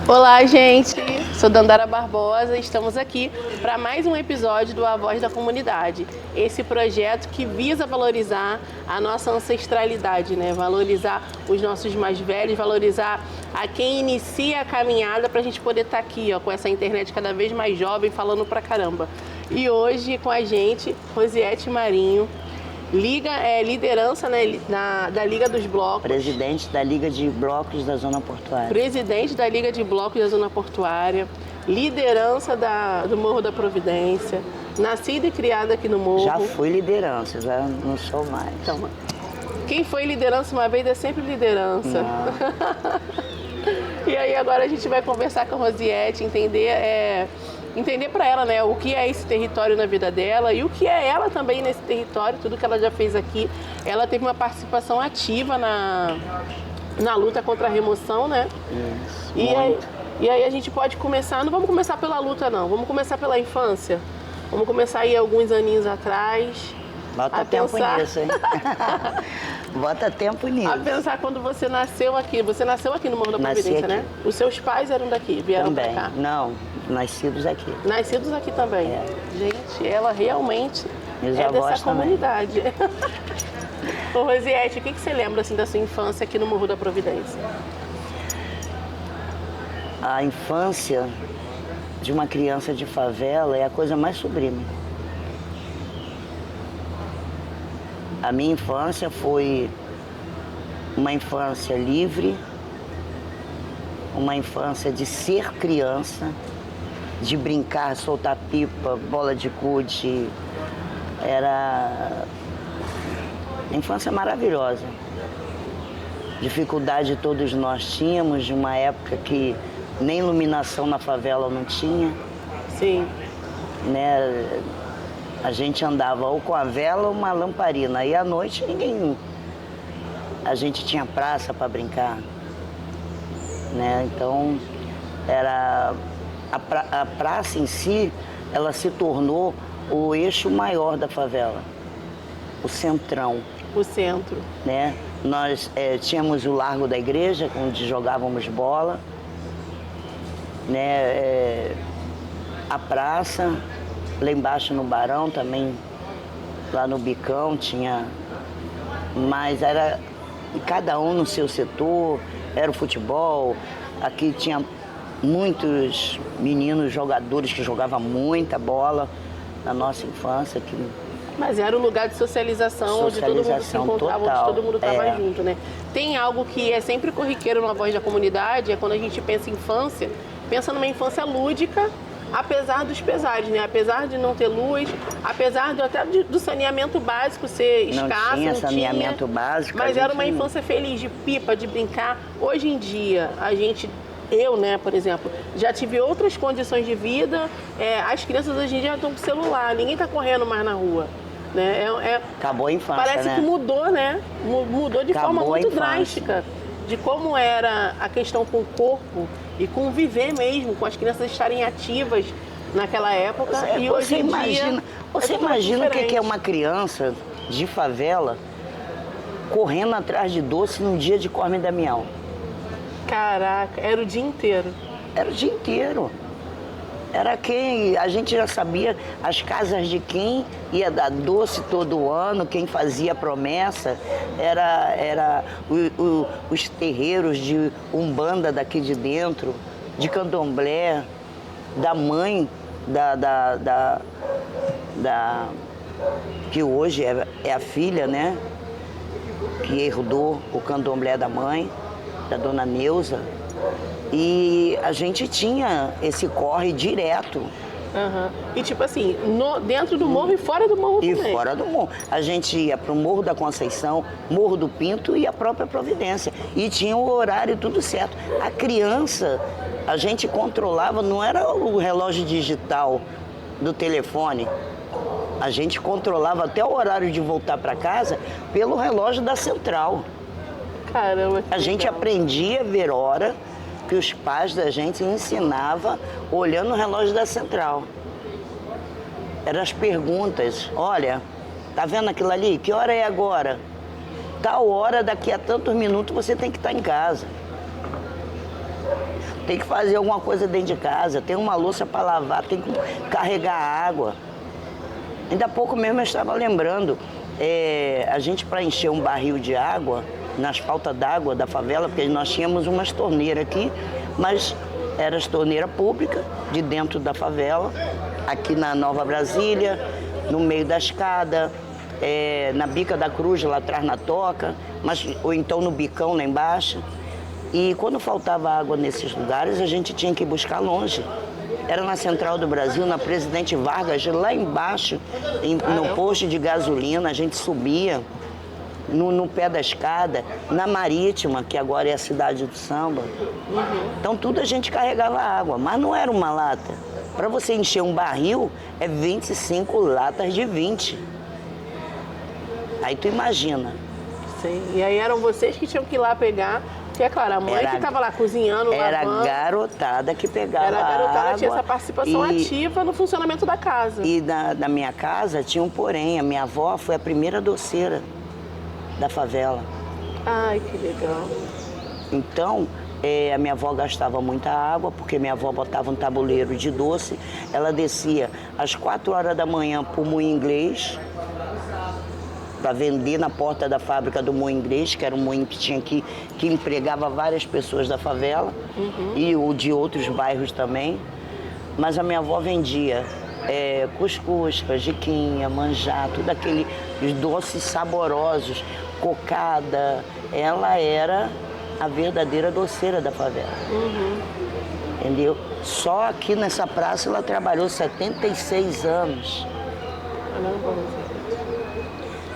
Olá, gente! Sou Dandara Barbosa e estamos aqui para mais um episódio do A Voz da Comunidade. Esse projeto que visa valorizar a nossa ancestralidade, né? Valorizar os nossos mais velhos, valorizar a quem inicia a caminhada para a gente poder estar aqui, ó, com essa internet cada vez mais jovem, falando pra caramba. E hoje com a gente, Rosiete Marinho, liderança, né, da Liga dos Blocos. Presidente da Liga de Blocos da Zona Portuária. Presidente da Liga de Blocos da Zona Portuária. Liderança do Morro da Providência. Nascida e criada aqui no Morro. Já fui liderança, já não sou mais. Então, quem foi liderança uma vez é sempre liderança. E aí agora a gente vai conversar com a Rosiete, entender para ela, né, o que é esse território na vida dela e o que é ela também nesse território, tudo que ela já fez aqui. Ela teve uma participação ativa na luta contra a remoção, né? Isso, e aí a gente pode começar, não vamos começar pela luta não, vamos começar pela infância. Vamos começar aí alguns aninhos atrás. Bota tempo nisso, hein? Bota tempo nisso. A pensar quando você nasceu aqui. Você nasceu aqui no Morro da Providência, né? Os seus pais eram daqui, vieram também. pra cá? Não, nascidos aqui. Nascidos aqui também. É. Gente, ela realmente Meus é avós dessa também. comunidade. Ô, Rosiete, o que você lembra assim, da sua infância aqui no Morro da Providência? A infância de uma criança de favela é a coisa mais sublime. A minha infância foi uma infância livre, uma infância de ser criança, de brincar, soltar pipa, bola de gude. Era uma infância maravilhosa. Dificuldade todos nós tínhamos, de uma época que nem iluminação na favela não tinha. Sim. Né? A gente andava ou com a vela ou uma lamparina. E à noite a gente tinha praça para brincar. Né? Então, a praça em si, ela se tornou o eixo maior da favela. O centrão. O centro. Né? Nós tínhamos o Largo da Igreja, onde jogávamos bola. Né? A praça, lá embaixo no Barão também, lá no Bicão tinha, mas era cada um no seu setor, era o futebol. Aqui tinha muitos meninos jogadores que jogavam muita bola na nossa infância. Mas era um lugar de socialização onde todo mundo se encontrava, total. onde todo mundo estava junto, né? Tem algo que é sempre corriqueiro na Voz da Comunidade, é quando a gente pensa em infância, pensa numa infância lúdica, apesar dos pesares, né? Apesar de não ter luz, apesar até do saneamento básico ser escasso, não tinha saneamento básico. Mas era uma infância feliz, de pipa, de brincar. Hoje em dia, eu, né, por exemplo, já tive outras condições de vida. As crianças hoje em dia estão com celular, ninguém está correndo mais na rua. Né? Acabou a infância, parece que mudou, né? Mudou de forma muito drástica. De como era a questão com o corpo e com viver mesmo, com as crianças estarem ativas naquela época. E hoje em dia. Você imagina o que é uma criança de favela correndo atrás de doce num dia de Corme e Damião? Caraca, era o dia inteiro. Era o dia inteiro. Era quem, a gente já sabia as casas de quem ia dar doce todo ano, quem fazia promessa, era os terreiros de Umbanda daqui de dentro, de Candomblé, da mãe que hoje é a filha, né? Que herdou o Candomblé da mãe, da dona Neuza. E a gente tinha esse corre direto. Uhum. E tipo assim, dentro do morro e fora do morro também. E fora do morro. A gente ia para o Morro da Conceição, Morro do Pinto e a própria Providência. E tinha o horário tudo certo. A criança, a gente controlava, não era o relógio digital do telefone. A gente controlava até o horário de voltar para casa pelo relógio da central. Caramba, que a gente legal. Aprendia a ver hora que os pais da gente ensinavam olhando o relógio da central. Eram as perguntas. Olha, tá vendo aquilo ali? Que hora é agora? Tal hora, daqui a tantos minutos, você tem que estar em casa. tem que fazer alguma coisa dentro de casa, tem uma louça para lavar, tem que carregar água. Ainda há pouco mesmo eu estava lembrando, a gente para encher um barril de água, nas faltas d'água da favela, porque nós tínhamos umas torneiras aqui, mas eram as torneiras públicas de dentro da favela, aqui na Nova Brasília, no meio da escada, na Bica da Cruz, lá atrás na Toca, ou então no Bicão lá embaixo. E quando faltava água nesses lugares, a gente tinha que ir buscar longe. Era na Central do Brasil, na Presidente Vargas, lá embaixo, no posto de gasolina, a gente subia no pé da escada, na Marítima, que agora é a cidade do samba. Então tudo a gente carregava água, mas não era uma lata. Para você encher um barril, é 25 latas de 20. Aí tu imagina. Sim, e aí eram vocês que tinham que ir lá pegar. Porque, é claro, a mãe que estava lá cozinhando, era lavando. Era a garotada que pegava água. Era a garotada que tinha essa participação ativa no funcionamento da casa. E da minha casa tinha um porém. A minha avó foi a primeira doceira da favela. Ai, que legal. Então, a minha avó gastava muita água, porque minha avó botava um tabuleiro de doce. Ela descia às 4 horas da manhã para o Moinho Inglês, para vender na porta da fábrica do Moinho Inglês, que era um moinho que tinha que empregava várias pessoas da favela, e o de outros bairros também. Mas a minha avó vendia cuscuz, canjiquinha, manjá, tudo aqueles doces saborosos, cocada. Ela era a verdadeira doceira da favela. Entendeu? Só aqui nessa praça ela trabalhou 76 anos. Caramba.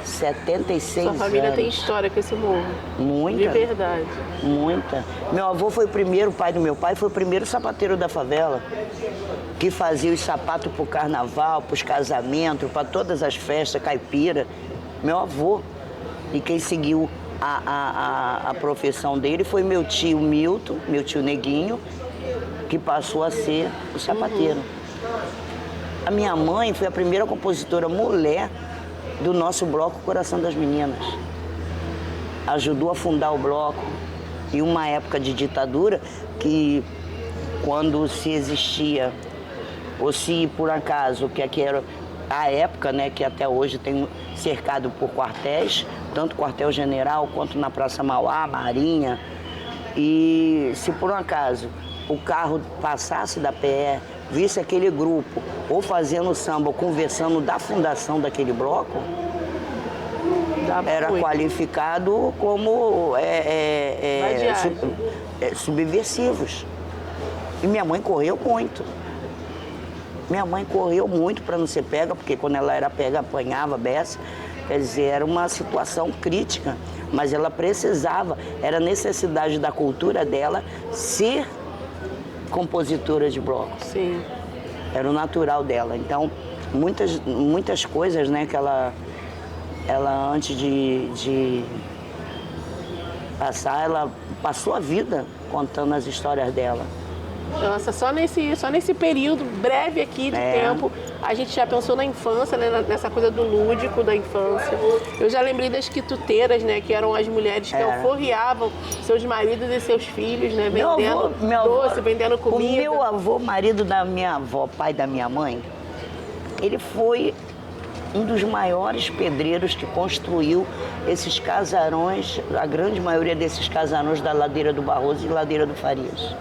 76 anos. Sua família tem história com esse morro. Muita. De verdade. Muita. Meu avô foi o primeiro, o pai do meu pai foi o primeiro sapateiro da favela, que fazia os sapatos para o carnaval, para os casamentos, para todas as festas, caipira. Meu avô. E quem seguiu a profissão dele foi meu tio Milton, meu tio Neguinho, que passou a ser o sapateiro. A minha mãe foi a primeira compositora mulher do nosso bloco Coração das Meninas. Ajudou a fundar o bloco em uma época de ditadura que, quando se existia, ou se por acaso, que aqui era a época, né, que até hoje tem cercado por quartéis, tanto quartel-general quanto na Praça Mauá, Marinha, e se por um acaso o carro passasse da PE, visse aquele grupo ou fazendo samba ou conversando da fundação daquele bloco, era qualificado como subversivos. E minha mãe correu muito. Minha mãe correu muito para não ser pega, porque quando ela era pega, apanhava, beça. Quer dizer, era uma situação crítica, mas ela precisava, era necessidade da cultura dela ser compositora de bloco. Sim. Era o natural dela. Então, muitas coisas, né, que ela antes de passar, ela passou a vida contando as histórias dela. Nossa, só nesse período breve aqui de tempo, a gente já pensou na infância, né, nessa coisa do lúdico da infância. Eu já lembrei das quituteiras, né, que eram as mulheres que alforriavam seus maridos e seus filhos, né, vendendo doce, vendendo comida. O meu avô, marido da minha avó, pai da minha mãe, ele foi um dos maiores pedreiros que construiu esses casarões, a grande maioria desses casarões da Ladeira do Barroso e Ladeira do Farias.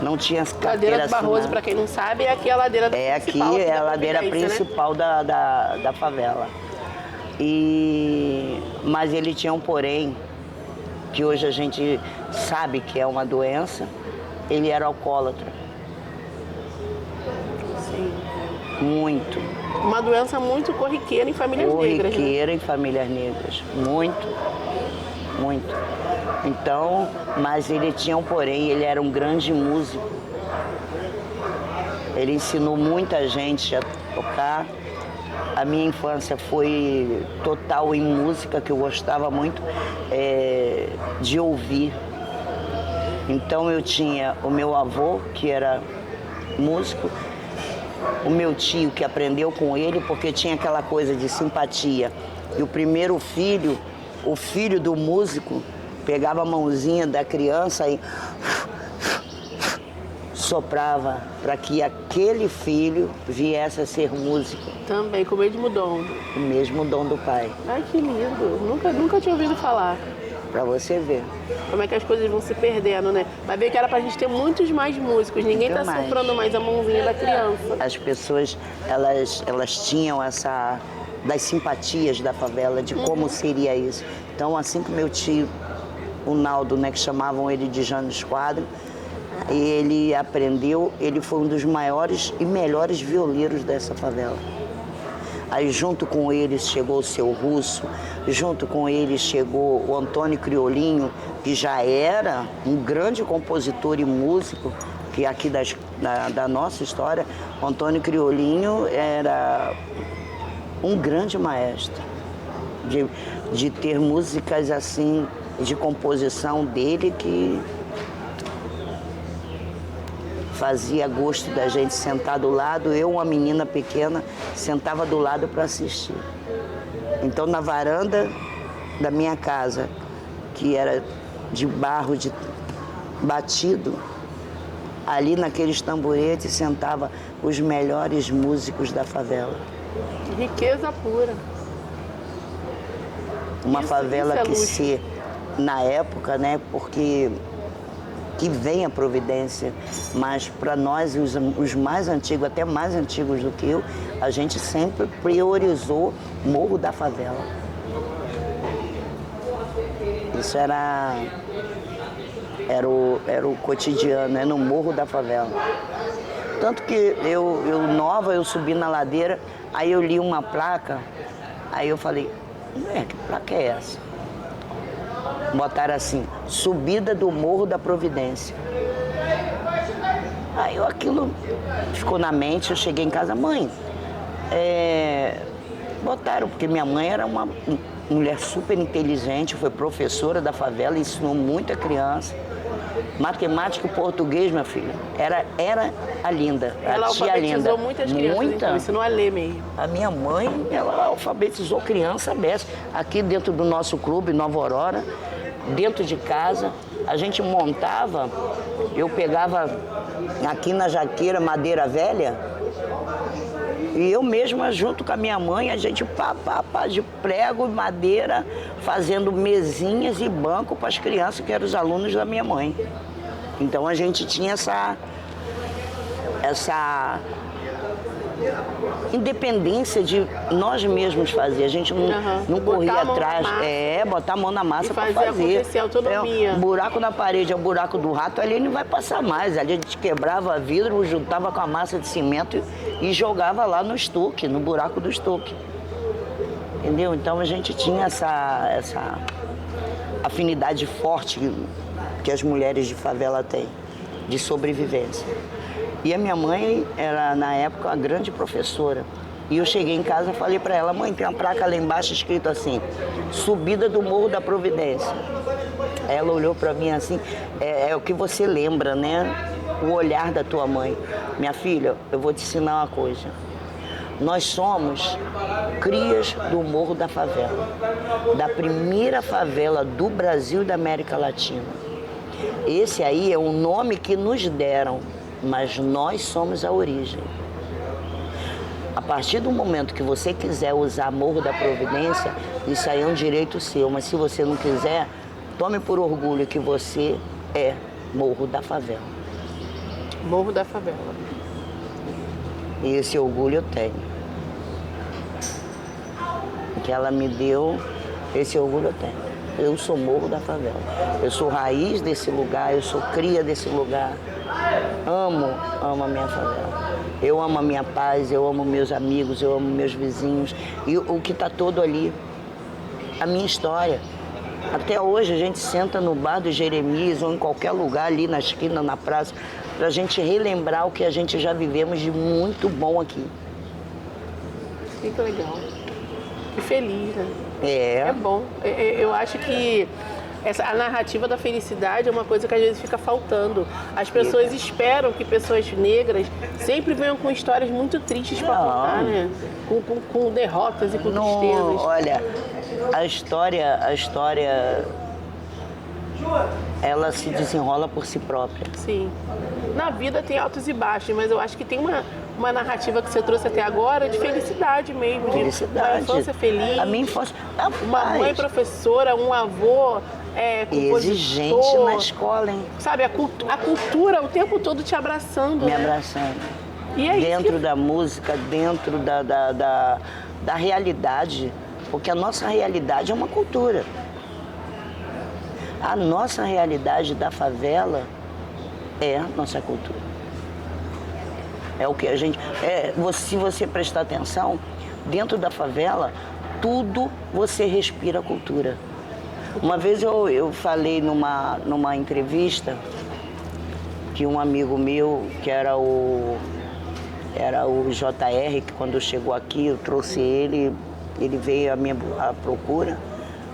Não tinha carteira Ladeira do Barroso, para quem não sabe, é aqui a ladeira principal. Aqui é a ladeira principal, né, da favela. Mas ele tinha um porém, que hoje a gente sabe que é uma doença, ele era alcoólatra. Sim. Muito. Uma doença muito corriqueira em famílias negras. Corriqueira, né? Em famílias negras. Muito. Então, mas ele tinha um porém, ele era um grande músico. Ele ensinou muita gente a tocar. A minha infância foi total em música, que eu gostava muito de ouvir. Então eu tinha o meu avô, que era músico, o meu tio, que aprendeu com ele, porque tinha aquela coisa de simpatia. E o primeiro filho, o filho do músico, pegava a mãozinha da criança e soprava para que aquele filho viesse a ser músico. Também, com o mesmo dom. O mesmo dom do pai. Ai, que lindo. Nunca tinha ouvido falar. Para você ver. Como é que as coisas vão se perdendo, né? Vai ver que era pra gente ter muitos mais músicos. Ninguém Muito tá mais. soprando mais a mãozinha da criança. As pessoas, elas tinham essa... das simpatias da favela, de como seria isso. Então, assim que meu tio, o Naldo, né, que chamavam ele de Jânio Esquadro, ele aprendeu, ele foi um dos maiores e melhores violeiros dessa favela. Aí junto com eles chegou o Seu Russo, junto com eles chegou o Antônio Criolinho, que já era um grande compositor e músico, que aqui da nossa história, o Antônio Criolinho era um grande maestro, de ter músicas assim, de composição dele que fazia gosto da gente sentar do lado. Eu, uma menina pequena, sentava do lado para assistir. Então, na varanda da minha casa, que era de barro batido, ali naqueles tamboretes sentava os melhores músicos da favela. Riqueza pura. Uma favela é que luxo. na época, né, porque que vem a providência, mas para nós, os mais antigos, até mais antigos do que eu, a gente sempre priorizou Morro da Favela. Isso era o cotidiano, né, no Morro da Favela. Tanto que eu subi na ladeira, aí eu li uma placa, aí eu falei, que placa é essa? Botaram assim, subida do Morro da Providência. Aí aquilo ficou na mente, eu cheguei em casa, mãe, botaram, porque minha mãe era uma mulher super inteligente, foi professora da favela, ensinou muita criança. Matemática e português, minha filha, era a linda, Ela a tia alfabetizou linda. muitas crianças, então, ensinou a ler mesmo. A minha mãe, ela alfabetizou criança dessa. Aqui dentro do nosso clube, Nova Aurora, dentro de casa, a gente montava, eu pegava aqui na jaqueira madeira velha, e eu mesma, junto com a minha mãe, a gente de prego e madeira, fazendo mesinhas e banco para as crianças, que eram os alunos da minha mãe. Então a gente tinha essa independência de nós mesmos fazer. A gente não corria atrás, botar a mão na massa para fazer. Acontecer, autonomia. Um buraco na parede, é o buraco do rato, ali não vai passar mais. Ali a gente quebrava vidro, juntava com a massa de cimento e jogava lá no estuque, no buraco do estuque. Entendeu? Então a gente tinha essa afinidade forte que as mulheres de favela têm, de sobrevivência. E a minha mãe era, na época, uma grande professora. E eu cheguei em casa e falei para ela, mãe, tem uma placa lá embaixo escrito assim, subida do Morro da Providência. Ela olhou para mim assim, é o que você lembra, né? O olhar da tua mãe. Minha filha, eu vou te ensinar uma coisa. Nós somos crias do Morro da Favela, da primeira favela do Brasil e da América Latina. Esse aí é o nome que nos deram, mas nós somos a origem. A partir do momento que você quiser usar Morro da Providência, isso aí é um direito seu, mas se você não quiser, tome por orgulho que você é Morro da Favela. Morro da Favela. E esse orgulho eu tenho. Que ela me deu, esse orgulho eu tenho. Eu sou Morro da Favela. Eu sou raiz desse lugar, eu sou cria desse lugar. Amo a minha favela. Eu amo a minha paz, eu amo meus amigos, eu amo meus vizinhos. E o que está todo ali, a minha história. Até hoje a gente senta no bar do Jeremias ou em qualquer lugar ali na esquina, na praça, para a gente relembrar o que a gente já vivemos de muito bom aqui. Que legal. Que feliz, né? É bom. Eu acho que a narrativa da felicidade é uma coisa que às vezes fica faltando. As pessoas esperam que pessoas negras sempre venham com histórias muito tristes para contar, né? Com derrotas e com tristezas. Olha, a história ela se desenrola por si própria. Sim. Na vida tem altos e baixos, mas eu acho que tem uma narrativa que você trouxe até agora de felicidade mesmo. Felicidade. Uma infância feliz. A minha infância... Uma mãe professora, um avô compositor. Exigente na escola, hein? Sabe, a cultura o tempo todo te abraçando. Me né? abraçando. E é dentro da música, dentro da realidade. Porque a nossa realidade é uma cultura. A nossa realidade da favela é a nossa cultura. É o que a gente... se você prestar atenção, dentro da favela, tudo você respira cultura. Uma vez eu falei numa entrevista que um amigo meu, que era o JR, que quando chegou aqui, eu trouxe ele veio à procura.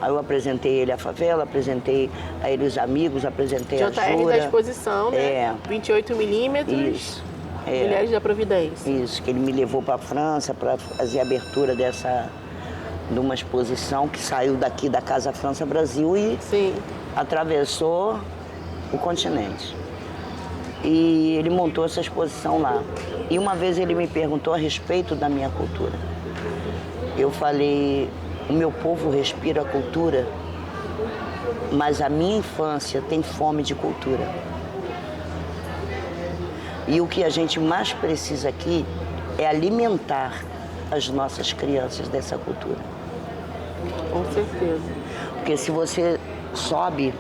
Aí eu apresentei ele à favela, apresentei a ele os amigos, apresentei a Jura. JR da exposição, né? 28mm. Isso. Mulheres da Providência. Isso, que ele me levou para a França para fazer a abertura de uma exposição que saiu daqui da Casa França Brasil e Sim. atravessou o continente. E ele montou essa exposição lá. E uma vez ele me perguntou a respeito da minha cultura. Eu falei, o meu povo respira cultura, mas a minha infância tem fome de cultura. E o que a gente mais precisa aqui é alimentar as nossas crianças dessa cultura. Com certeza. Porque se você sobe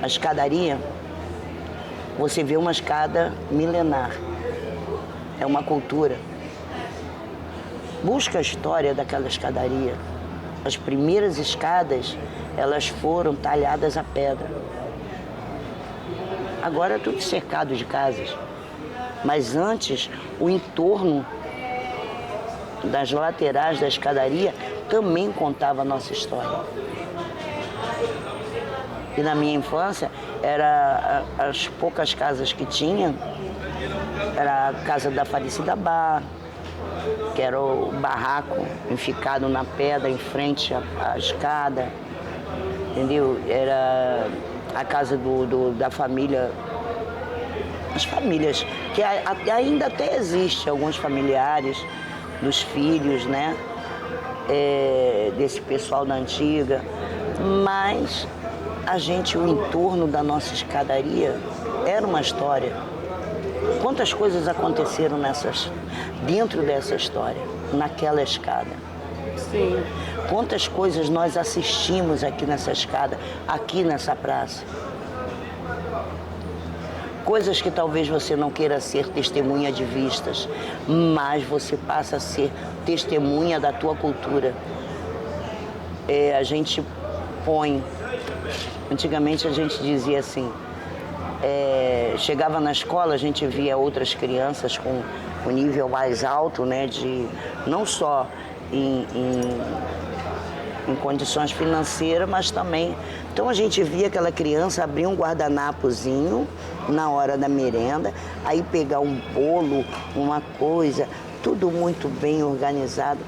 a escadaria, você vê uma escada milenar. É uma cultura. Busca a história daquela escadaria. As primeiras escadas, elas foram talhadas a pedra. Agora é tudo cercado de casas. Mas antes, o entorno das laterais da escadaria também contava a nossa história. E na minha infância, as poucas casas que tinha, era a casa da falecida Bar, que era o barraco enficado na pedra em frente à escada, entendeu? Era a casa da família, as famílias, que ainda até existe, alguns familiares dos filhos, né? Desse pessoal da antiga, mas o entorno da nossa escadaria era uma história. Quantas coisas aconteceram dentro dessa história, naquela escada? Sim. Quantas coisas nós assistimos aqui nessa escada, aqui nessa praça? Coisas que talvez você não queira ser testemunha de vistas, mas você passa a ser testemunha da tua cultura. A gente põe... Antigamente a gente dizia assim, chegava na escola, a gente via outras crianças com um nível mais alto, né, não só em condições financeiras, mas também... Então a gente via aquela criança abrir um guardanapozinho na hora da merenda, aí pegar um bolo, uma coisa, tudo muito bem organizado.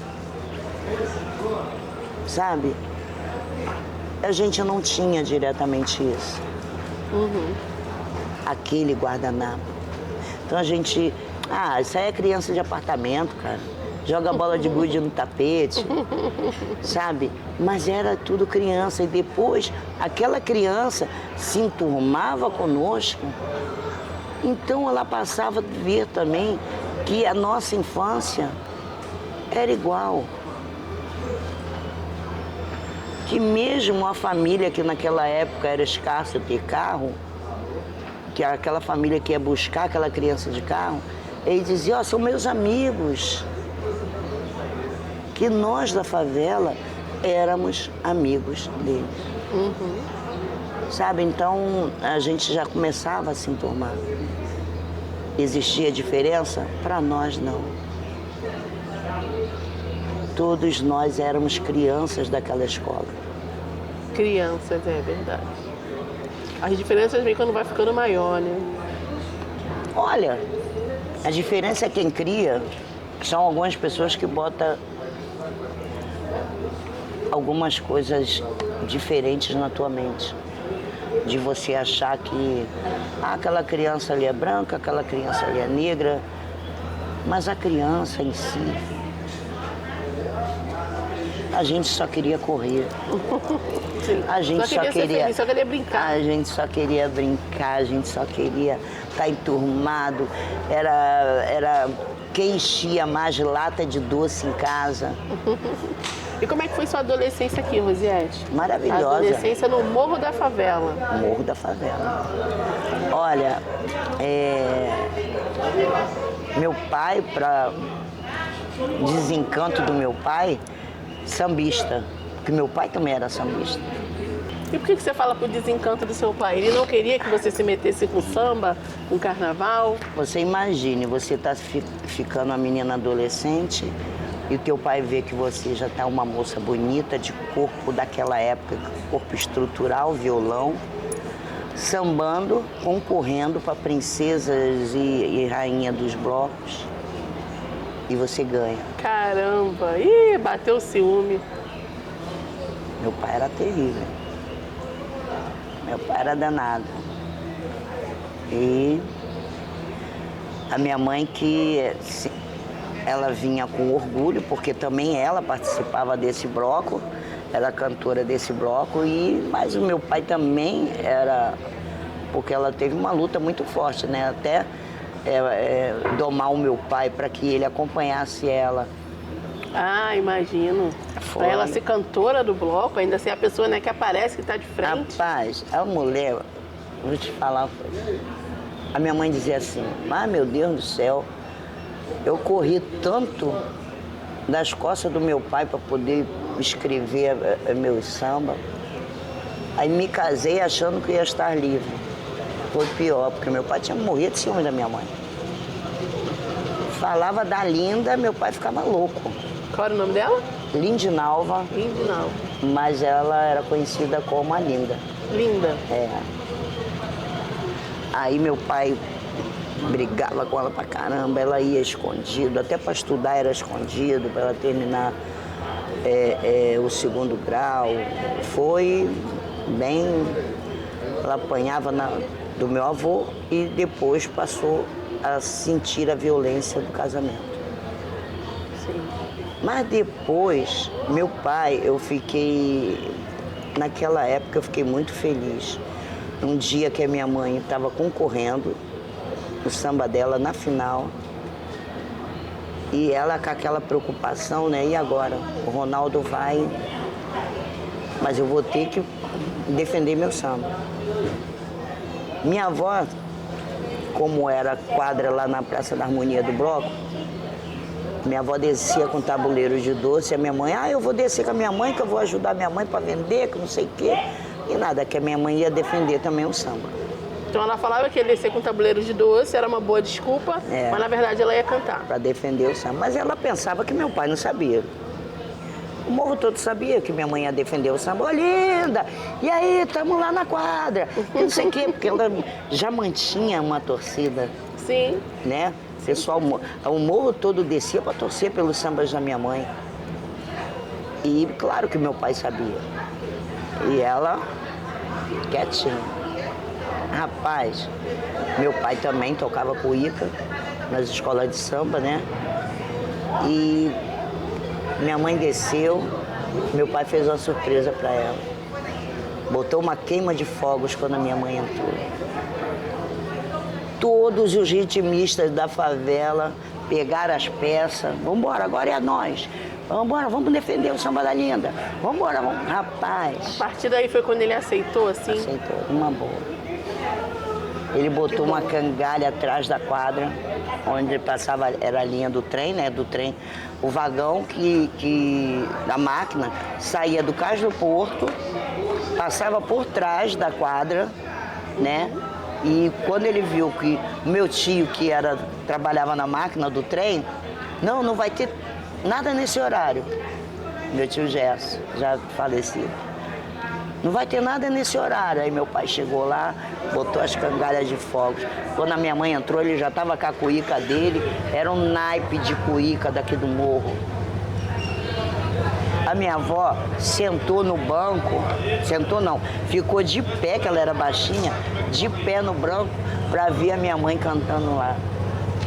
Sabe? A gente não tinha diretamente isso. Uhum. Aquele guardanapo. Então a gente... isso aí é criança de apartamento, cara. Joga bola de gude no tapete, sabe? Mas era tudo criança. E depois, aquela criança se enturmava conosco. Então ela passava a ver também que a nossa infância era igual. Que mesmo a família que naquela época era escasso ter carro, que era aquela família que ia buscar aquela criança de carro, eles diziam, são meus amigos. Que nós da favela éramos amigos deles. Uhum. Sabe, então a gente já começava a se enturmar. Existia diferença? Para nós não. Todos nós éramos crianças daquela escola. Crianças, é verdade. As diferenças vêm quando vai ficando maior, né? Olha, a diferença é quem cria, são algumas pessoas que botam algumas coisas diferentes na tua mente. de você achar que aquela criança ali é branca, aquela criança ali é negra, mas a criança em si, a gente só queria correr. A gente só queria ser feliz, só queria brincar. A gente só queria brincar, a gente só queria estar enturmado. Era quem enchia mais lata de doce em casa. E como é que foi sua adolescência aqui, Rosiete? Maravilhosa. A adolescência no Morro da Favela. Morro da Favela. Olha, meu pai, para desencanto do meu pai, sambista. Porque meu pai também era sambista. E por que você fala pro desencanto do seu pai? Ele não queria que você se metesse com samba, com carnaval? Você imagine, você tá ficando uma menina adolescente e o teu pai vê que você já tá uma moça bonita, de corpo daquela época, corpo estrutural, violão, sambando, concorrendo para princesas e rainha dos blocos. E você ganha. Caramba! Ih, bateu o ciúme. Meu pai era terrível. Meu pai era danado. E a minha mãe ela vinha com orgulho, porque também ela participava desse bloco, era cantora desse bloco, mas o meu pai também era, porque ela teve uma luta muito forte, né? Até domar o meu pai para que ele acompanhasse ela. Ah, imagino. Para ela ser cantora do bloco, ainda ser a pessoa, né, que aparece, que está de frente. Rapaz, a mulher, vou te falar, a minha mãe dizia assim, meu Deus do céu, eu corri tanto das costas do meu pai para poder escrever meus samba. Aí me casei achando que ia estar livre. Foi pior, porque meu pai tinha morrido de ciúme da minha mãe. Falava da Linda, meu pai ficava louco. Qual era o nome dela? Lindinalva. Lindinalva. Mas ela era conhecida como a Linda. Linda. É. Aí meu pai brigava com ela pra caramba, ela ia escondido, até para estudar era escondido, para ela terminar o segundo grau. Foi bem. Ela apanhava do meu avô e depois passou a sentir a violência do casamento. Sim. Mas depois, meu pai, naquela época eu fiquei muito feliz. Um dia que a minha mãe estava concorrendo, o samba dela na final, e ela com aquela preocupação, né? E agora? O Ronaldo vai, mas eu vou ter que defender meu samba. Minha avó, como era quadra lá na Praça da Harmonia do Bloco, minha avó descia com tabuleiro de doce, e a minha mãe, eu vou descer com a minha mãe, que eu vou ajudar minha mãe para vender, que não sei o quê. E nada, que a minha mãe ia defender também o samba. Então ela falava que ia descer com tabuleiro de doce, era uma boa desculpa, mas na verdade ela ia cantar. Para defender o samba. Mas ela pensava que meu pai não sabia. O morro todo sabia que minha mãe ia defender o samba. Ô, Linda, e aí, estamos lá na quadra. Não sei o quê, porque ela já mantinha uma torcida. Sim. Né? Pessoal, o morro todo descia para torcer pelos sambas da minha mãe. E claro que meu pai sabia. E ela, quietinha. Rapaz, meu pai também tocava cuíca nas escolas de samba, né? E minha mãe desceu, meu pai fez uma surpresa para ela. Botou uma queima de fogos quando a minha mãe entrou. Todos os ritmistas da favela pegaram as peças. Vamos embora, agora é nós. Vamos embora, vamos defender o samba da Linda. Vamos embora, vamos. Rapaz. A partir daí foi quando ele aceitou, assim? Aceitou, uma boa. Ele botou uma cangalha atrás da quadra, onde passava, era a linha do trem, né? Do trem. O vagão da máquina saía do Cais do Porto, passava por trás da quadra, né? E quando ele viu que o meu tio, que trabalhava na máquina do trem, não vai ter nada nesse horário. Meu tio Gerson, já falecido. Não vai ter nada nesse horário. Aí meu pai chegou lá, botou as cangalhas de fogos. Quando a minha mãe entrou, ele já estava com a cuíca dele. Era um naipe de cuíca daqui do morro. A minha avó sentou no banco, sentou não, ficou de pé, que ela era baixinha, de pé no banco, para ver a minha mãe cantando lá.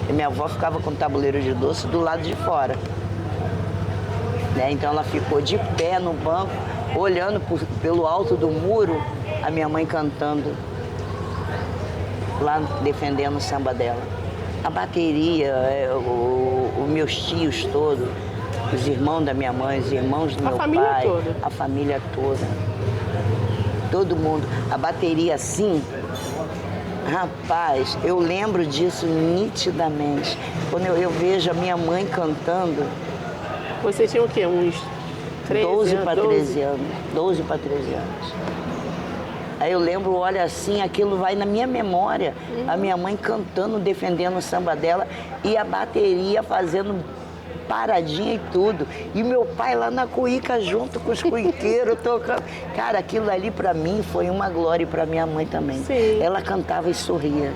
E minha avó ficava com o tabuleiro de doce do lado de fora. Né? Então ela ficou de pé no banco, olhando pelo alto do muro, a minha mãe cantando, lá defendendo o samba dela. A bateria, os meus tios todos, os irmãos da minha mãe, os irmãos do meu pai, toda. a família toda. Todo mundo. A bateria assim, rapaz, eu lembro disso nitidamente. Quando eu vejo a minha mãe cantando. Vocês tinham o quê? Uns 13 12 anos? para 13 anos. 12 para 13 anos. Aí eu lembro, olha assim, aquilo vai na minha memória. A minha mãe cantando, defendendo o samba dela e a bateria fazendo paradinha e tudo. E meu pai lá na cuíca junto com os cuiqueiros tocando. Cara, aquilo ali pra mim foi uma glória e pra minha mãe também. Sim. Ela cantava e sorria.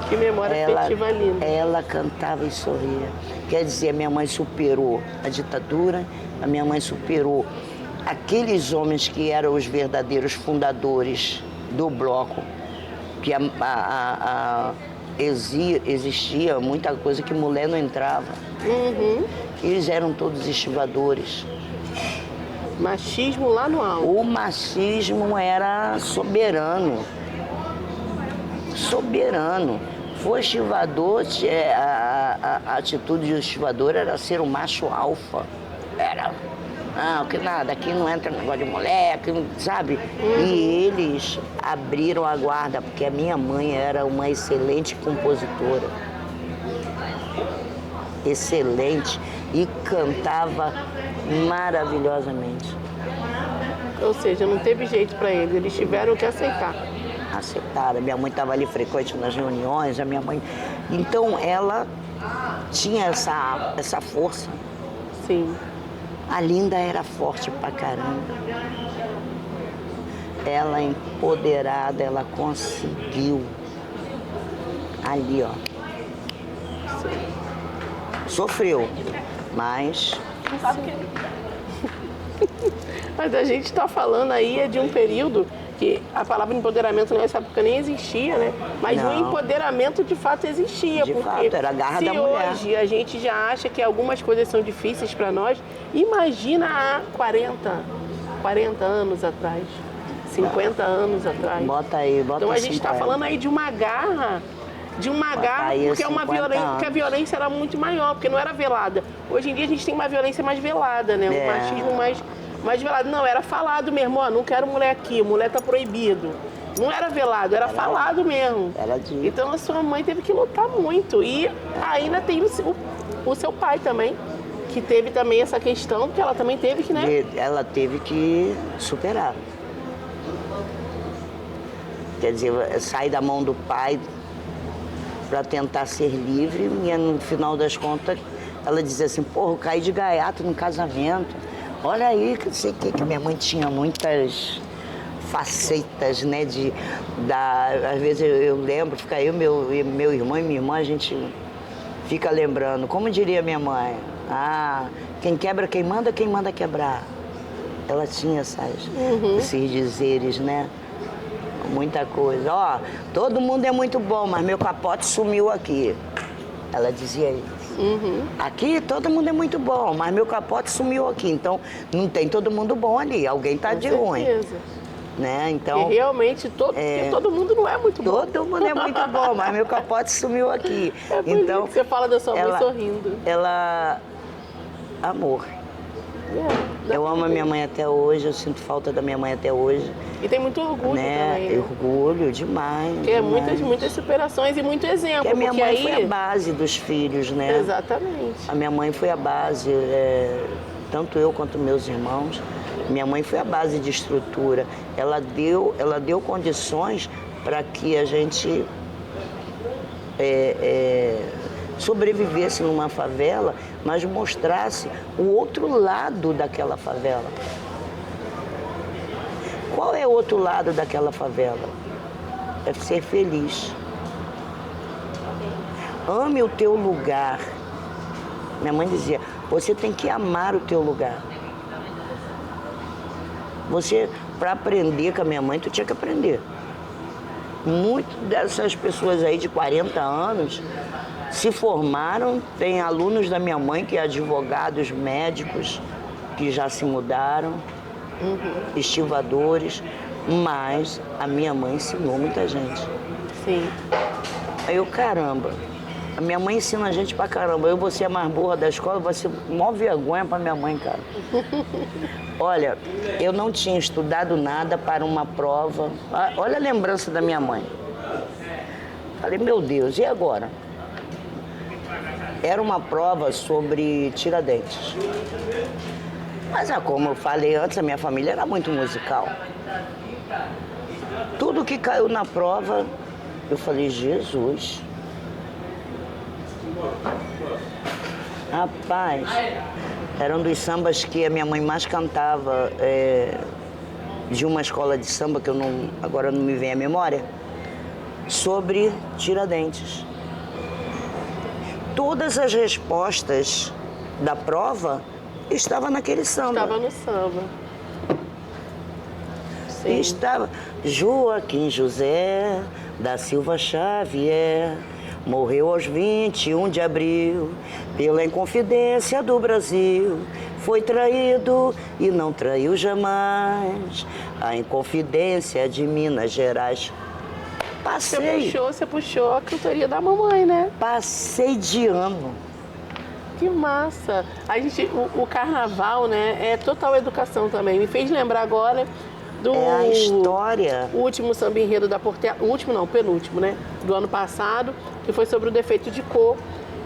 Que memória afetiva linda. Ela cantava e sorria. Quer dizer, a minha mãe superou a ditadura, a minha mãe superou aqueles homens que eram os verdadeiros fundadores do bloco, que existia muita coisa que mulher não entrava. Eles eram todos estivadores. Machismo lá no alto. O machismo era soberano. Soberano. Foi estivador, a atitude do estivador era ser um macho alfa. Era, não, que nada, aqui não entra negócio de mulher, sabe? E eles abriram a guarda, porque a minha mãe era uma excelente compositora. Excelente. E cantava maravilhosamente. Ou seja, não teve jeito para eles, eles tiveram que aceitar. Aceitaram. Minha mãe estava ali frequente nas reuniões, a minha mãe... Então, ela tinha essa força. Sim. A Linda era forte pra caramba. Ela empoderada, ela conseguiu. Ali, ó. Sim. Sofreu, mas... Mas a gente está falando aí de um período que a palavra empoderamento nessa época nem existia, né? Mas o empoderamento de fato existia. De porque fato, era a garra da mulher. Se hoje a gente já acha que algumas coisas são difíceis para nós, imagina há 40 anos atrás, 50 anos atrás. Bota aí, bota Então a gente está falando aí de uma garra, porque é uma violência, porque a violência era muito maior, porque não era velada. Hoje em dia a gente tem uma violência mais velada, né? Um machismo mais velado. Não, era falado mesmo, ó, não quero mulher aqui, mulher tá proibido. Não era velado, era falado mesmo. Era dito. Então a sua mãe teve que lutar muito. E ainda tem o seu pai também, que teve também essa questão, porque ela também teve que, né? Ela teve que superar. Quer dizer, sair da mão do pai para tentar ser livre, e no final das contas ela dizia assim, porra, eu caí de gaiato no casamento. Olha aí, que não sei o que minha mãe tinha muitas facetas, né, às vezes eu lembro, fica eu, meu irmão e minha irmã, a gente fica lembrando, como diria minha mãe, quem quebra, quem manda quebrar. Ela tinha esses dizeres, né, muita coisa. Ó, todo mundo é muito bom, mas meu capote sumiu aqui. Ela dizia isso. Aqui todo mundo é muito bom, mas meu capote sumiu aqui. Então não tem todo mundo bom ali, alguém tá de ruim. Né? Então, e realmente porque todo mundo não é muito bom. Todo mundo é muito bom, mas meu capote sumiu aqui. Então você fala da sua mãe sorrindo. Amor. Eu amo a minha mãe até hoje, eu sinto falta da minha mãe até hoje. E tem muito orgulho também, né? Orgulho demais. Porque demais. Muitas superações e muito exemplo. Porque a minha mãe foi a base dos filhos, né? Exatamente. A minha mãe foi a base, tanto eu quanto meus irmãos. Minha mãe foi a base de estrutura. Ela deu condições para que a gente sobrevivesse numa favela, mas mostrasse o outro lado daquela favela. Qual é o outro lado daquela favela? É ser feliz. Ame o teu lugar. Minha mãe dizia, Você tem que amar o teu lugar. Você, para aprender com a minha mãe, tu tinha que aprender. Muitas dessas pessoas aí de 40 anos se formaram, tem alunos da minha mãe que é advogados, médicos, que já se mudaram, estivadores, mas a minha mãe ensinou muita gente. Sim. Aí eu, caramba, a minha mãe ensina a gente pra caramba. Eu vou ser a mais burra da escola, vou ser maior vergonha pra minha mãe, cara. Olha, eu não tinha estudado nada para uma prova. Olha a lembrança da minha mãe. Falei, meu Deus, e agora? Era uma prova sobre Tiradentes. Mas como eu falei antes, a minha família era muito musical. Tudo que caiu na prova, eu falei, Jesus. Rapaz, era um dos sambas que a minha mãe mais cantava, de uma escola de samba que agora não me vem à memória, sobre Tiradentes. Todas as respostas da prova estavam naquele samba. Estava no samba. Sim. Estava Joaquim José da Silva Xavier, morreu aos 21 de abril, pela Inconfidência do Brasil. Foi traído e não traiu jamais, a Inconfidência de Minas Gerais. Passei. Você puxou a cantoria da mamãe, né? Passei de ano. Que massa! O carnaval, né, é total educação também. Me fez lembrar agora do... É a história. O último samba enredo da Portela, o último não, o penúltimo, né? Do ano passado, que foi sobre o defeito de cor.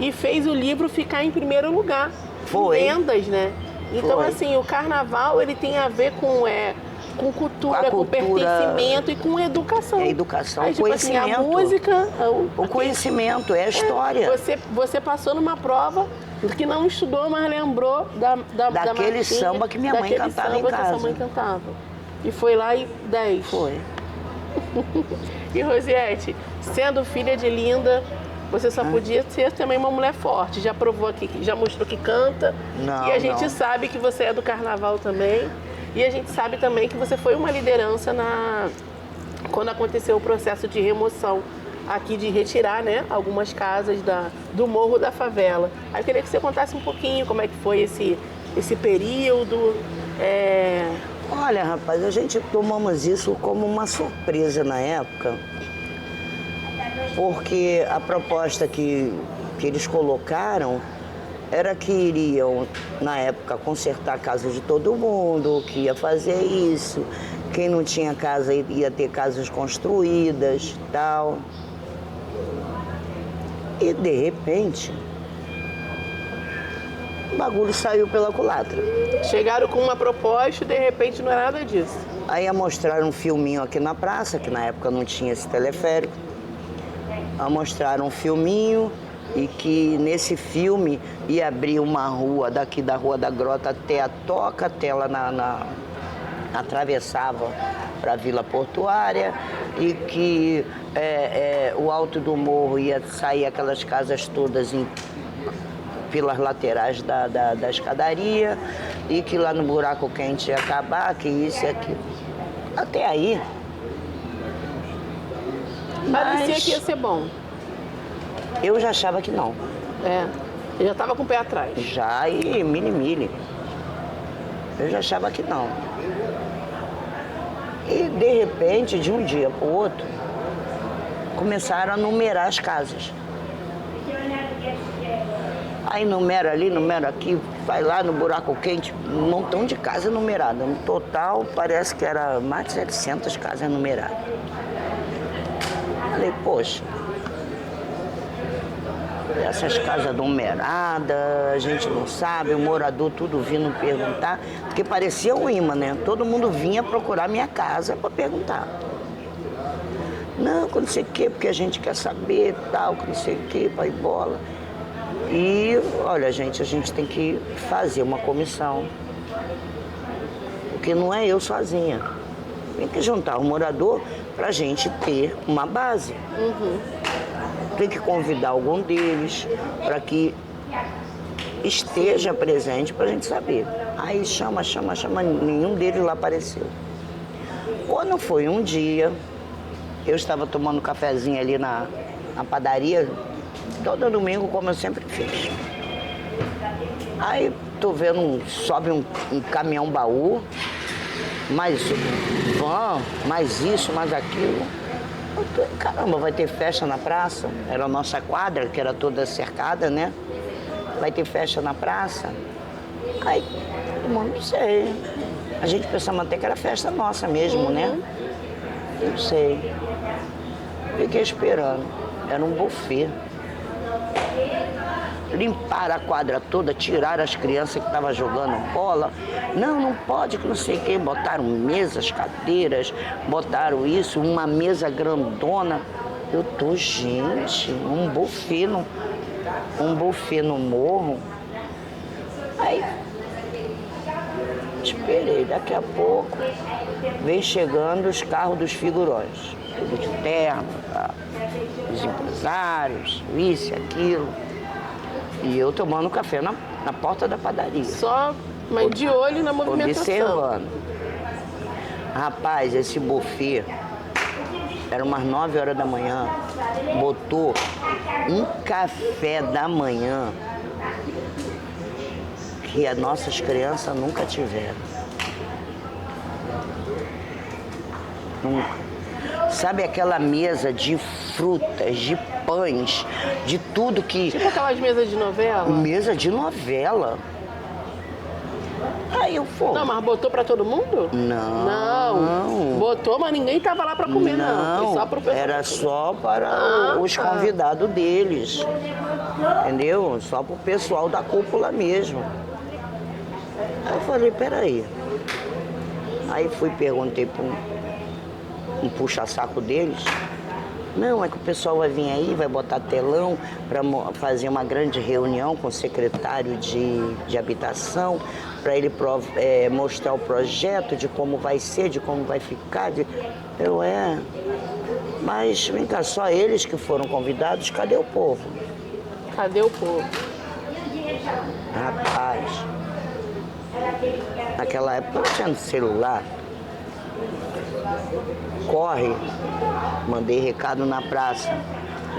E fez o livro ficar em primeiro lugar. Foi. Em vendas, né? Então, Foi. assim, o carnaval, ele tem a ver com cultura, com pertencimento e com educação. É educação, aí, tipo conhecimento. Assim, a música... O conhecimento, é a história. Você passou numa prova que não estudou, mas lembrou daquele samba que minha mãe cantava em casa. Que sua mãe cantava. E foi lá e 10. Foi. E Rosiete, sendo filha de Linda, você só podia ser também uma mulher forte. Já provou aqui, já mostrou que canta. Não, e a gente sabe que você é do carnaval também. E a gente sabe também que você foi uma liderança quando aconteceu o processo de remoção aqui, de retirar, né, algumas casas do Morro da Favela. Aí eu queria que você contasse um pouquinho como é que foi esse período. Olha, rapaz, a gente tomamos isso como uma surpresa na época, porque a proposta que eles colocaram era que iriam, na época, consertar a casa de todo mundo, que ia fazer isso, quem não tinha casa ia ter casas construídas e tal. E, de repente, o bagulho saiu pela culatra. Chegaram com uma proposta e, de repente, não era nada disso. Aí mostraram um filminho aqui na praça, que na época não tinha esse teleférico. Aí mostraram um filminho e que nesse filme ia abrir uma rua daqui da Rua da Grota até a Toca, até ela atravessava para a Vila Portuária e que o alto do morro ia sair aquelas casas todas pelas laterais da escadaria e que lá no Buraco Quente ia acabar, que isso e aquilo. Até aí. Parecia que ia ser bom. Eu já achava que não. Eu já estava com o pé atrás. Já, e mili. Eu já achava que não. E, de repente, de um dia para o outro, começaram a numerar as casas. Aí numera ali, numera aqui, vai lá no Buraco Quente, um montão de casa numerada. No total, parece que era mais de 700 casas numeradas. Falei, poxa, essas casas numeradas, a gente não sabe, o morador tudo vindo perguntar, porque parecia um imã, né? Todo mundo vinha procurar minha casa para perguntar. Não, que não sei o quê, porque a gente quer saber, tal, que não sei o quê, pai bola. E, olha, gente, a gente tem que fazer uma comissão, porque não é eu sozinha. Tem que juntar o morador para a gente ter uma base. Tem que convidar algum deles para que esteja presente para a gente saber. Aí chama, nenhum deles lá apareceu. Quando foi um dia, eu estava tomando cafezinho ali na padaria, todo domingo, como eu sempre fiz. Aí tô vendo, sobe um caminhão baú, mais van, mais isso, mais aquilo. Caramba, vai ter festa na praça? Era a nossa quadra, que era toda cercada, né? Vai ter festa na praça? Aí, mano, não sei. A gente pensava até que era festa nossa mesmo, né? Não sei. Fiquei esperando. Era um buffet. Limparam a quadra toda, tiraram as crianças que estavam jogando bola. Não pode, que não sei o quê. Botaram mesas, cadeiras, botaram isso, uma mesa grandona. Eu tô, gente, um buffet no morro. Aí, esperei, daqui a pouco, vem chegando os carros dos figurões. Tudo de terno, tá? Os empresários, isso e aquilo. E eu tomando café na porta da padaria. Só, mas de olho na movimentação. Observando. Rapaz, esse buffet, era umas 9 horas da manhã, botou um café da manhã que as nossas crianças nunca tiveram. Nunca. Sabe aquela mesa de frutas, de pães, de tudo que... Tipo aquelas mesas de novela? Mesa de novela. Aí eu fui. Não, mas botou pra todo mundo? Não. Botou, mas ninguém tava lá pra comer, não. Foi só pro pessoal. Era só para os convidados deles. Entendeu? Só pro pessoal da cúpula mesmo. Aí eu falei, peraí. Aí fui, perguntei para um puxa-saco deles. Não, é que o pessoal vai vir aí, vai botar telão para fazer uma grande reunião com o secretário de habitação, para ele mostrar o projeto de como vai ser, de como vai ficar. Mas vem cá, só eles que foram convidados, cadê o povo? Cadê o povo? Rapaz, naquela época não tinha celular. Corre, mandei recado na praça.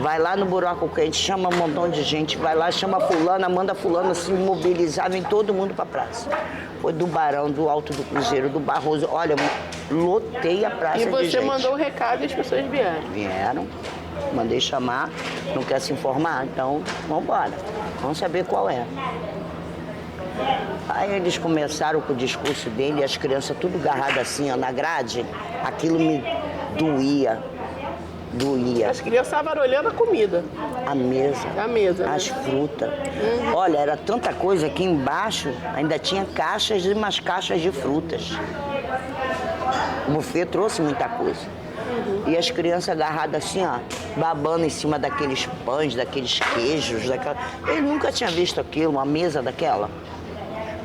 Vai lá no buraco quente, chama um montão de gente, vai lá, chama fulana, manda fulana se mobilizar, vem todo mundo pra praça. Foi do Barão, do Alto do Cruzeiro, do Barroso, olha, lotei a praça de gente. E você mandou o recado e as pessoas vieram? Vieram, mandei chamar, não quer se informar, então vamos embora, vamos saber qual é. Aí eles começaram com o discurso dele, as crianças tudo agarradas assim, ó, na grade, aquilo me doía. As crianças estavam olhando a comida. A mesa. As frutas. Olha, era tanta coisa aqui embaixo, ainda tinha caixas e umas caixas de frutas. O buffet trouxe muita coisa. E as crianças agarradas assim, ó, babando em cima daqueles pães, daqueles queijos, Ele nunca tinha visto aquilo, uma mesa daquela.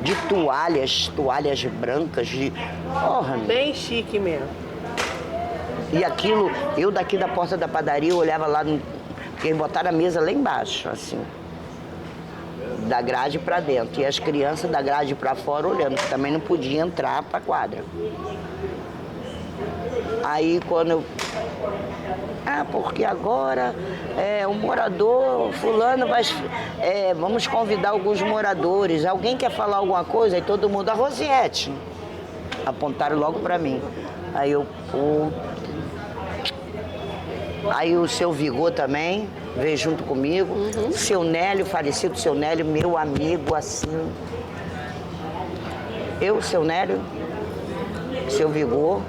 De toalhas brancas, Bem chique mesmo. E aquilo, eu daqui da porta da padaria, eu olhava lá, porque eles botaram a mesa lá embaixo, assim, da grade pra dentro. E as crianças da grade pra fora olhando, que também não podia entrar pra quadra. Aí quando eu... porque agora o morador fulano vai... vamos convidar alguns moradores. Alguém quer falar alguma coisa? Aí todo mundo, a Rosiete. Apontaram logo pra mim. Aí eu, Aí o seu Vigor também veio junto comigo. Seu Nélio, falecido seu Nélio, meu amigo assim. Eu, seu Nélio, seu Vigor.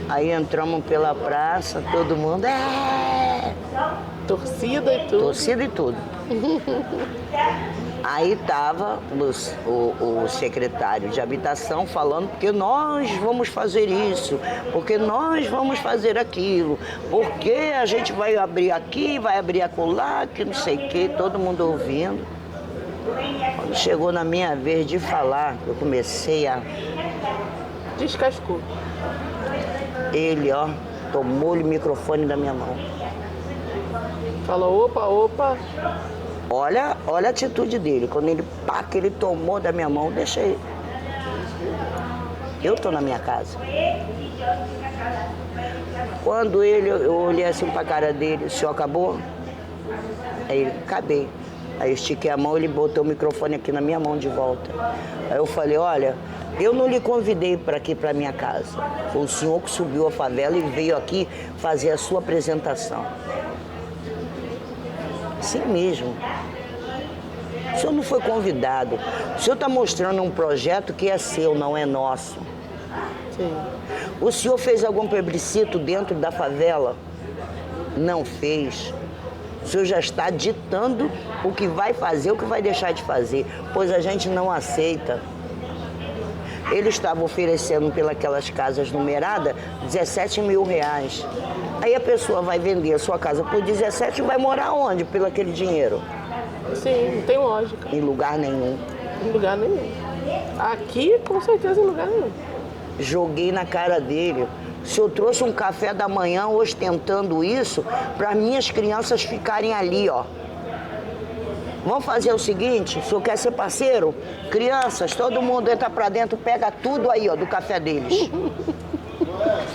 Aí entramos pela praça, todo mundo. Torcida e tudo. Torcida e tudo. Aí estava o secretário de habitação falando porque nós vamos fazer isso, porque nós vamos fazer aquilo, porque a gente vai abrir aqui, vai abrir acolá, que não sei o quê, todo mundo ouvindo. Quando chegou na minha vez de falar, eu comecei a... Descascou. Ele, tomou o microfone da minha mão. Falou, opa. Olha a atitude dele. Quando ele, pá, que ele tomou da minha mão, deixa ele. Eu tô na minha casa. Quando eu olhei assim pra cara dele, o senhor acabou? Aí ele, acabei. Aí eu estiquei a mão, ele botou o microfone aqui na minha mão de volta. Aí eu falei, olha, eu não lhe convidei para aqui para minha casa. Foi o senhor que subiu a favela e veio aqui fazer a sua apresentação. Assim mesmo. O senhor não foi convidado. O senhor está mostrando um projeto que é seu, não é nosso. Sim. O senhor fez algum plebiscito dentro da favela? Não fez. O senhor já está ditando o que vai fazer, o que vai deixar de fazer, pois a gente não aceita. Ele estava oferecendo pelas casas numeradas 17 mil reais. Aí a pessoa vai vender a sua casa por 17 e vai morar onde pelo aquele dinheiro? Sim, não tem lógica. Em lugar nenhum. Em lugar nenhum. Aqui, com certeza, em lugar nenhum. Joguei na cara dele. O senhor trouxe um café da manhã ostentando isso para minhas crianças ficarem ali, ó. Vamos fazer o seguinte, o senhor quer ser parceiro? Crianças, todo mundo entra pra dentro, pega tudo aí, ó, do café deles.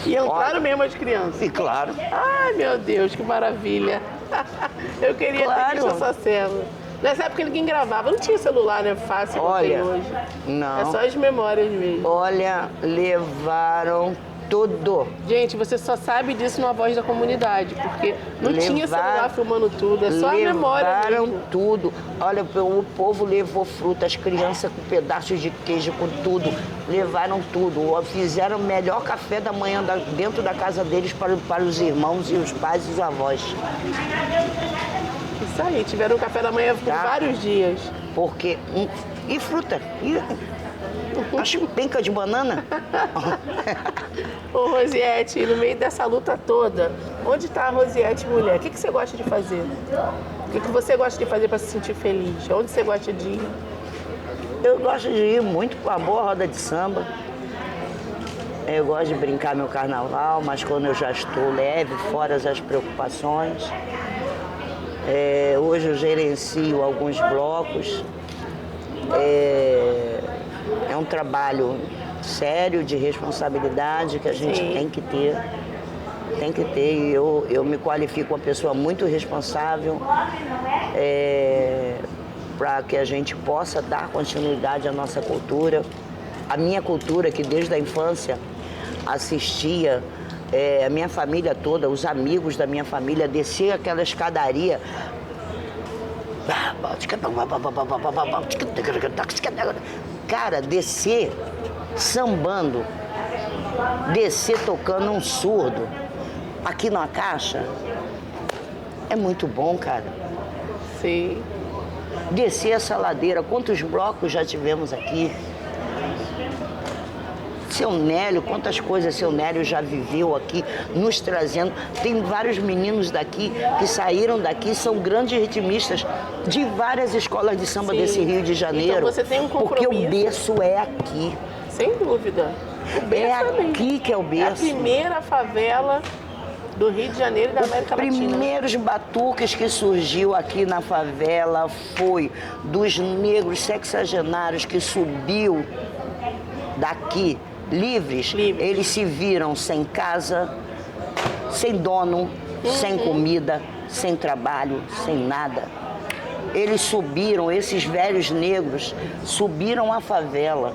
E entraram mesmo as crianças. E claro. Ai, meu Deus, que maravilha. Eu queria ter visto essa cena. Nessa época ninguém gravava, não tinha celular, né? Fácil como tem hoje. Não. É só as memórias mesmo. Olha, levaram tudo. Gente, você só sabe disso na Voz da Comunidade, porque não tinha celular filmando tudo, é só a memória Levaram mesmo. tudo. Olha, o povo levou fruta, as crianças com pedaços de queijo, com tudo. Levaram tudo. Fizeram o melhor café da manhã dentro da casa deles para os irmãos e os pais e os avós. Isso aí, tiveram café da manhã por vários dias. Porque... E fruta? E as pencas de banana? Ô Rosiete, no meio dessa luta toda, onde está a Rosiete mulher? O que você gosta de fazer? O que você gosta de fazer para se sentir feliz? Onde você gosta de ir? Eu gosto de ir muito com a boa roda de samba. Eu gosto de brincar meu carnaval, mas quando eu já estou leve, fora as preocupações. Hoje eu gerencio alguns blocos. É um trabalho sério, de responsabilidade que a gente tem que ter. Tem que ter. E eu me qualifico uma pessoa muito responsável para que a gente possa dar continuidade à nossa cultura. A minha cultura, que desde a infância assistia a minha família toda, os amigos da minha família, descer aquela escadaria. Cara, descer sambando, descer tocando um surdo aqui na caixa, é muito bom, cara. Sim. Descer essa ladeira, quantos blocos já tivemos aqui? Seu Nélio, quantas coisas seu Nélio já viveu aqui, nos trazendo. Tem vários meninos daqui que saíram daqui, são grandes ritmistas de várias escolas de samba desse Rio de Janeiro. Então você tem um compromisso. Porque o berço é aqui. Sem dúvida. O berço É aqui que é o berço. É a primeira favela do Rio de Janeiro e da América Latina. Os primeiros batuques que surgiu aqui na favela foi dos negros sexagenários que subiu daqui, livres. Eles se viram sem casa, sem dono, sem comida, sem trabalho, sem nada. Eles subiram, esses velhos negros subiram a favela.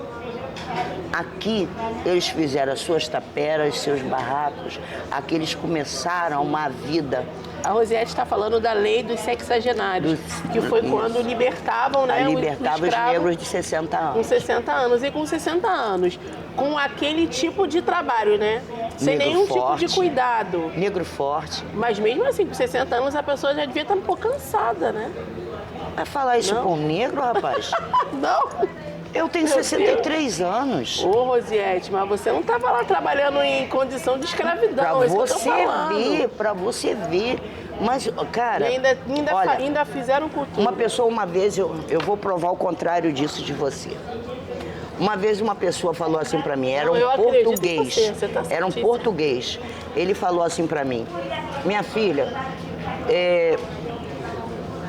Aqui eles fizeram as suas taperas, seus barracos. Aqui eles começaram uma vida. A Rosiete está falando da lei dos sexagenários, que foi quando libertavam, né, libertava os negros de 60 anos. Com 60 anos. E com 60 anos, com aquele tipo de trabalho, né? Sem Negro nenhum forte, tipo de cuidado. Negro forte. Mas mesmo assim, com 60 anos, a pessoa já devia estar um pouco cansada, né? Vai falar isso com um negro, rapaz? Não. Eu tenho 63 anos. Ô, Rosiete, mas você não estava lá trabalhando em condição de escravidão. Pra você ver. Mas, cara, e ainda fizeram cultura. Uma pessoa, uma vez, eu vou provar o contrário disso de você. Uma vez uma pessoa falou assim pra mim, era um português. Você tá era um português. Ele falou assim pra mim, minha filha,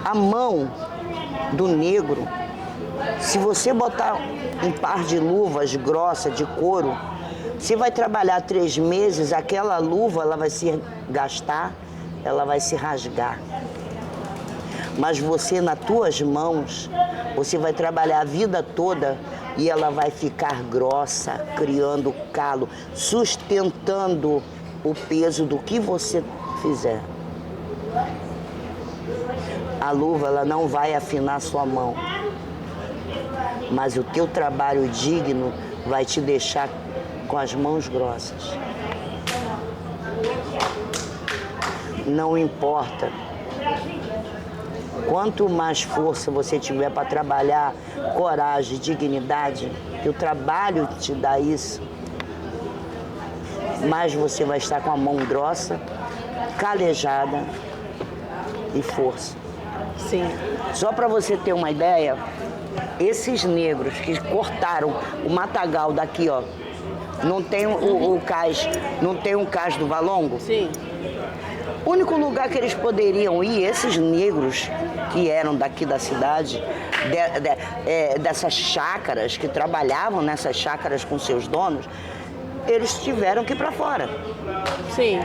a mão do negro, se você botar um par de luvas grossas de couro, você vai trabalhar 3 meses, aquela luva ela vai se gastar, ela vai se rasgar. Mas você, nas tuas mãos, você vai trabalhar a vida toda e ela vai ficar grossa, criando calo, sustentando o peso do que você fizer. A luva, ela não vai afinar sua mão, mas o teu trabalho digno vai te deixar com as mãos grossas. Não importa. Quanto mais força você tiver para trabalhar, coragem, dignidade, que o trabalho te dá isso, mais você vai estar com a mão grossa, calejada e força. Sim. Só para você ter uma ideia, esses negros que cortaram o matagal daqui, ó, não tem o cais, não tem um cais do Valongo? Sim. O único lugar que eles poderiam ir, esses negros que eram daqui da cidade, dessas chácaras, que trabalhavam nessas chácaras com seus donos, eles tiveram que ir para fora. Sim.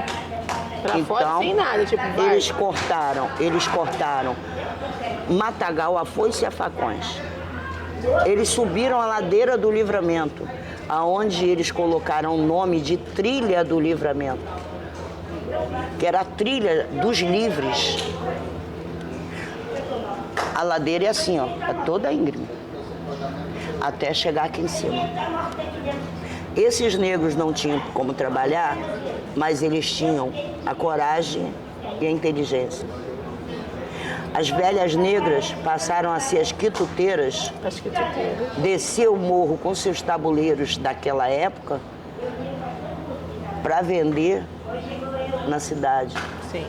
Pra Então, fora sem nada, tipo, vai. Eles cortaram matagal, a foice e a facões. Eles subiram a ladeira do Livramento, aonde eles colocaram o nome de Trilha do Livramento, que era a trilha dos livres. A ladeira é assim, ó, é toda íngreme, até chegar aqui em cima. Esses negros não tinham como trabalhar, mas eles tinham a coragem e a inteligência. As velhas negras passaram a ser as quituteiras, descer o morro com seus tabuleiros daquela época para vender na cidade. Sim.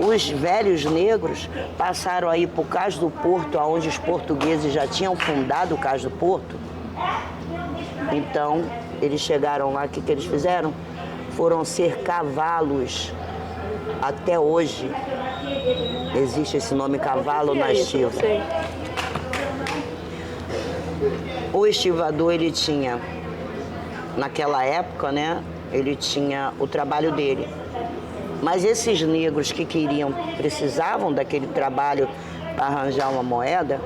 Os velhos negros passaram aí por Cais do Porto, onde os portugueses já tinham fundado o Cais do Porto. Então, eles chegaram lá, o que eles fizeram? Foram ser cavalos. Até hoje existe esse nome cavalo na estiva. O estivador, ele tinha, naquela época, né, ele tinha o trabalho dele. Mas esses negros que precisavam daquele trabalho para arranjar uma moeda,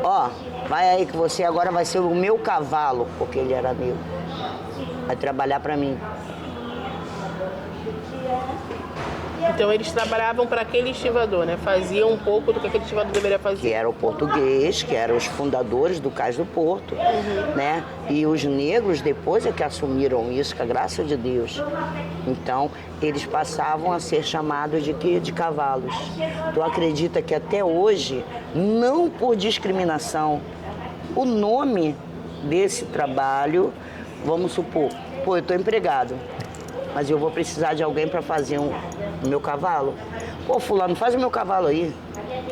ó, vai aí que você agora vai ser o meu cavalo, porque ele era negro. Vai trabalhar para mim. Então eles trabalhavam para aquele estivador, né? Faziam um pouco do que aquele estivador deveria fazer. Que era o português, que eram os fundadores do Cais do Porto, né? E os negros depois é que assumiram isso, com a graça de Deus. Então, eles passavam a ser chamados de quê? De cavalos. Tu acredita que até hoje, não por discriminação, o nome desse trabalho, vamos supor, pô, eu estou empregado, mas eu vou precisar de alguém para fazer o meu cavalo. Pô, fulano, faz o meu cavalo aí.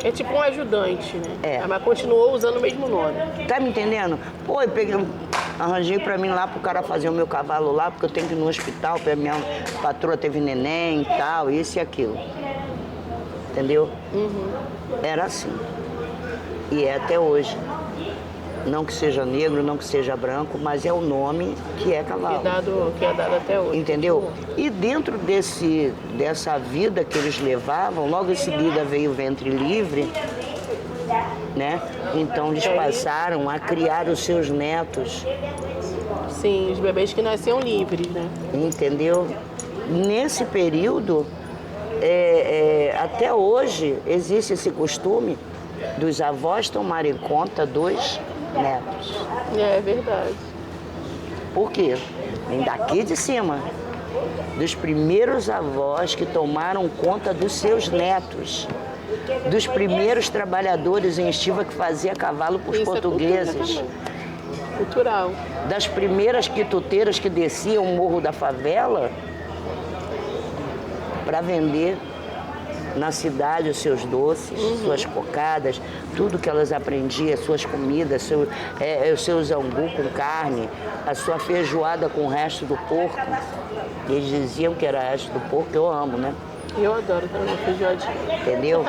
É tipo um ajudante, né? É. Mas continuou usando o mesmo nome. Tá me entendendo? Pô, eu arranjei pra mim lá pro cara fazer o meu cavalo lá, porque eu tenho que ir no hospital, porque a minha patroa teve neném e tal, isso e aquilo. Entendeu? Era assim. E é até hoje. Não que seja negro, não que seja branco, mas é o nome que é cavalo. Que é dado até hoje. Entendeu? E dentro dessa vida que eles levavam, logo em seguida veio o ventre livre, né? Então eles passaram a criar os seus netos. Sim, os bebês que nasciam livres, né? Entendeu? Nesse período, até hoje, existe esse costume dos avós tomarem conta dos netos. É verdade. Por quê? Vem daqui de cima, dos primeiros avós que tomaram conta dos seus netos, dos primeiros trabalhadores em estiva que fazia cavalo para os portugueses, cultural, das primeiras quituteiras que desciam o Morro da Favela para vender na cidade os seus doces, suas cocadas, tudo que elas aprendiam, suas comidas, os seus angu com carne, a sua feijoada com o resto do porco. Eles diziam que era resto do porco, eu amo, né? Eu adoro também uma feijoadinha. Entendeu?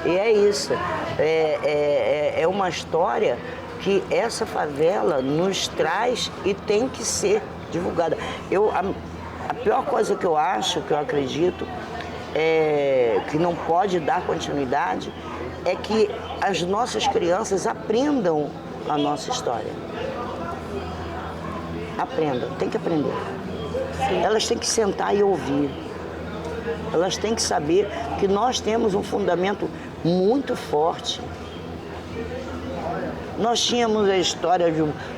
E é isso. É uma história que essa favela nos traz e tem que ser divulgada. A pior coisa que eu acho, que eu acredito, que não pode dar continuidade, é que as nossas crianças aprendam a nossa história. Aprendam, tem que aprender. Sim. Elas têm que sentar e ouvir. Elas têm que saber que nós temos um fundamento muito forte. Nós tínhamos a história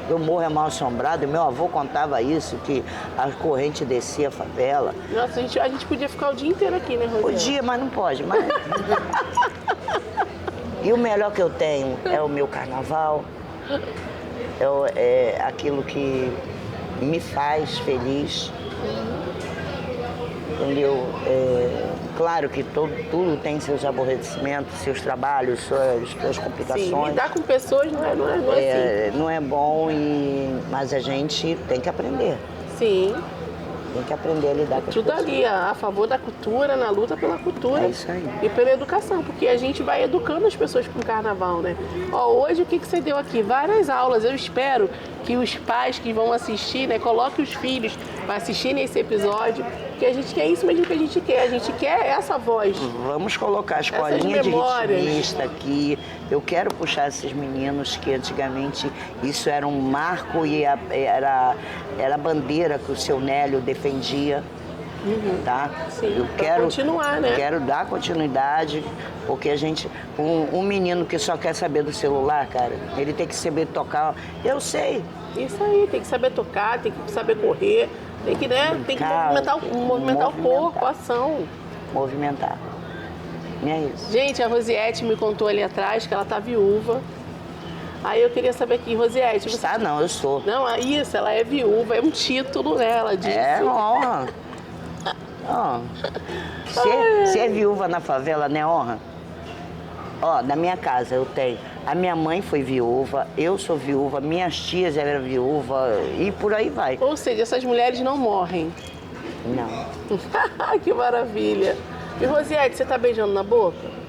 do Morro é Mal Assombrado, meu avô contava isso, que a corrente descia a favela. Nossa, a gente podia ficar o dia inteiro aqui, né, Rosiane? Podia, mas não pode. Mas... E o melhor que eu tenho é o meu carnaval, é aquilo que me faz feliz. Entendeu? Claro que tudo tem seus aborrecimentos, seus trabalhos, suas complicações. Sim, lidar com pessoas não é assim. Não é bom, mas a gente tem que aprender. Sim. Tem que aprender a lidar com as Tudo pessoas. ali, a favor da cultura, na luta pela cultura. É isso aí. E pela educação, porque a gente vai educando as pessoas com o carnaval, né? Ó, hoje o que você deu aqui? Várias aulas. Eu espero que os pais que vão assistir, né, coloquem os filhos para assistirem esse episódio, porque a gente quer isso mesmo que a gente quer. A gente quer essa voz. Vamos colocar a escolinha de ritmista aqui. Eu quero puxar esses meninos que antigamente isso era um marco e era a bandeira que o seu Nélio defendia. Tá? Sim, eu quero continuar, né? Quero dar continuidade, porque a gente, um menino que só quer saber do celular, cara, ele tem que saber tocar. Eu sei. Isso aí, tem que saber tocar, tem que saber correr, tem que, né? Tem que movimentar o corpo, a ação. Movimentar. E é isso. Gente, a Rosiete me contou ali atrás que ela tá viúva. Aí eu queria saber aqui, Rosiete... Está não, eu sou. Não, isso, ela é viúva, é um título, né? Ela disse. É honra. Ser é viúva na favela não é honra? Ó, na minha casa eu tenho. A minha mãe foi viúva, eu sou viúva, minhas tias eram viúva e por aí vai. Ou seja, essas mulheres não morrem. Não. Que maravilha. E Rosiete, você tá beijando na boca?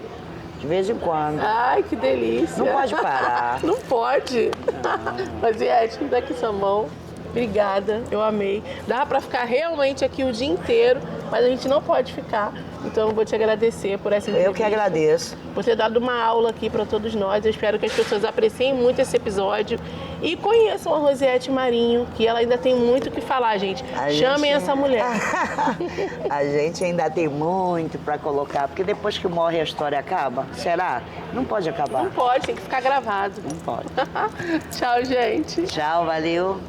De vez em quando. Ai, que delícia. Não pode parar. Não pode. Não. Rosiete, me dá aqui sua mão. Obrigada, eu amei. Dá pra ficar realmente aqui o dia inteiro, mas a gente não pode ficar. Então eu vou te agradecer por essa entrevista. Eu que agradeço. Por ter dado uma aula aqui para todos nós. Eu espero que as pessoas apreciem muito esse episódio e conheçam a Rosiete Marinho, que ela ainda tem muito o que falar, gente. Chamem essa mulher. A gente ainda tem muito para colocar, porque depois que morre a história acaba. Será? Não pode acabar. Não pode, tem que ficar gravado. Não pode. Tchau, gente. Tchau, valeu.